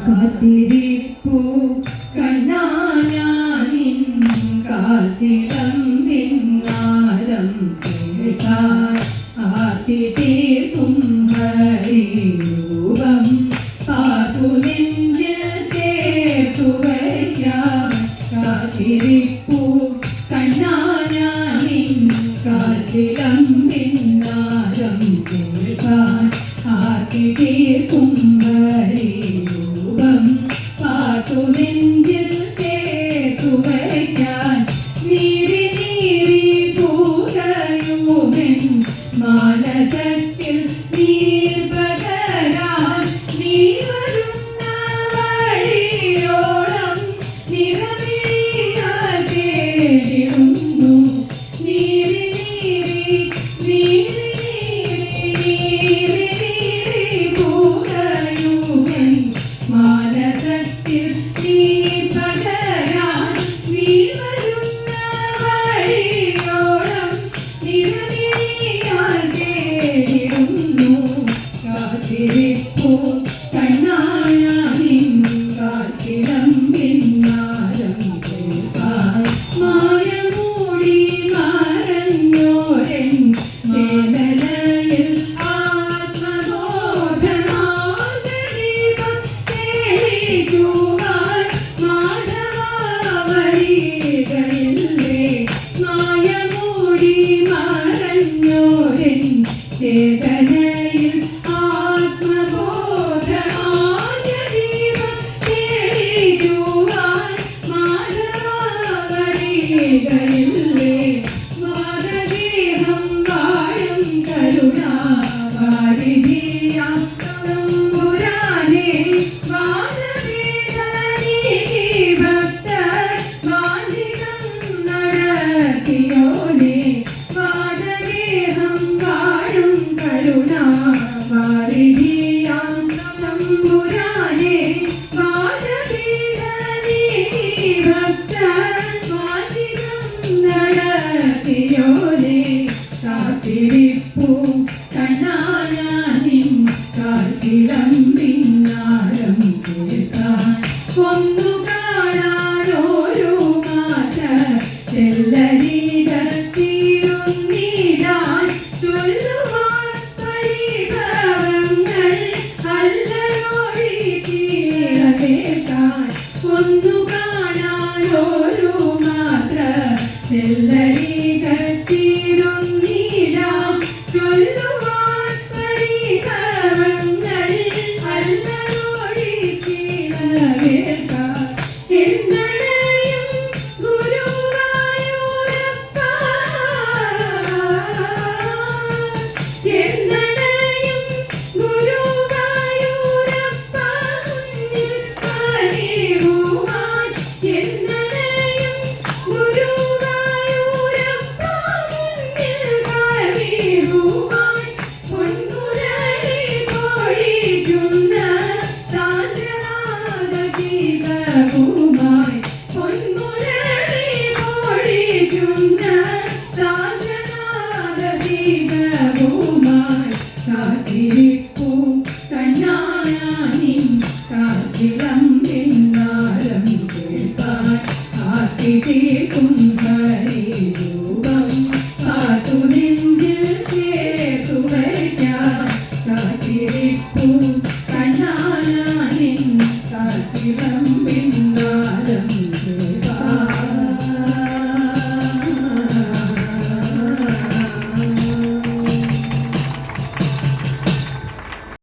കാത്തിരിപ്പൂ കണ്ണാനിൻ കാച്ചിലമ്പിൻ നാദം കേൾക്കാൻ ആർത്തി തീർക്കും ഹരിരൂപം പാതു നെഞ്ചിൽ ചേർത്തു വയ്ക്കാം. കാത്തിരിപ്പൂ കണ്ണാനിൻ കാച്ചിലമ്പിൻ നാദം കേൾക്കാൻ ആർത്തി തീർക്കും ഹരിരൂപം പാതു നെഞ്ചിൽ ചേർത്തു വയ്ക്കാൻ. നീരി നീരി പൂകയുമെൻ മാനസത്തിൽ നീർ പകരാൻ നീ വരുന്ന വഴിയോളം നിറമിഴിയാൽ തേടിടുന്നു. നീരി നീരി നീരി നീരി നീരി പൂകയുമെൻ മാനസത്തിൽ നീർ പകരാൻ നീ വരുന്ന വഴിയോളം നിറമിഴിയാൽ തേടിടുന്നു. കാത്തിരിപ്പൂ കണ്ണാനിൻ കാച്ചിലമ്പിൻ നാദം കേൾക്കാൻ. മായമൂടി മറഞ്ഞോരൻ വേദനയിൽ ആത്മബോധമാർഗദീപം തെളിക്കുവാൻ മാധവവരികളില്ലേ. മായമൂടി മറഞ്ഞോരൻ ചേതനയിൽ ആത്മബോധമാർഗദീപം തെളിക്കുവാൻ മാധവവരികളില്ലേ. മാതദേഹം വാഴും കരുണാവാരിധിയാം തമ്പുരാനെ വാനവേദനീ ഭക്തർ വാഞ്ചിതം നടത്തിയോനെ. മാതദേഹം വാഴും കരുണാവാരിധിയാം തമ്പുരാനെ വാനവേദനീ ഭക്തർ വാഞ്ചിതം നടത്തിയോനെ. കാത്തിരിപ്പൂ കണ്ണാനിൻ കാച്ചിലമ്പിൻ നാദം കേൾക്കാൻ. ഒന്നു കാണാനോരു മാത്ര തെല്ലരീകത്തിരുന്നിടാൻ ചൊല്ലുവാൻ പരിഭവങ്ങൾ അല്ലയൊഴിച്ചിട കേൾക്കാൻ. ഒന്നു കാണാനോരു മാത്ര തെല്ലരീകത്തിരുന്നിടാൻ ചൊല്ലുവാൻ പരിഭവങ്ങൾ അല്ലയൊഴിച്ചിട കേൾക്കാൻ. എന്നടയും ഗുരുവായൂരപ്പ എന്നടയും ഗുരുവായൂരപ്പ മുന്നിൽ കനിവുവാൻ. എന്നടയും ഗുരുവായൂരപ്പ മുന്നിൽ കനിവുവാൻ. പൊൻമുരളി പൊഴിക്കുന്ന സാന്ദ്രനാദദീപവുമായി. പൊൻമുരളി പൊഴിക്കുന്ന സാന്ദ്രനാദദീപവുമായി. കാത്തിരിപ്പൂ കണ്ണാനിൻ കാച്ചിലമ്പിൻ നാദം കേൾക്കാൻ ആർത്തി തീർക്കും ഹരിരൂപം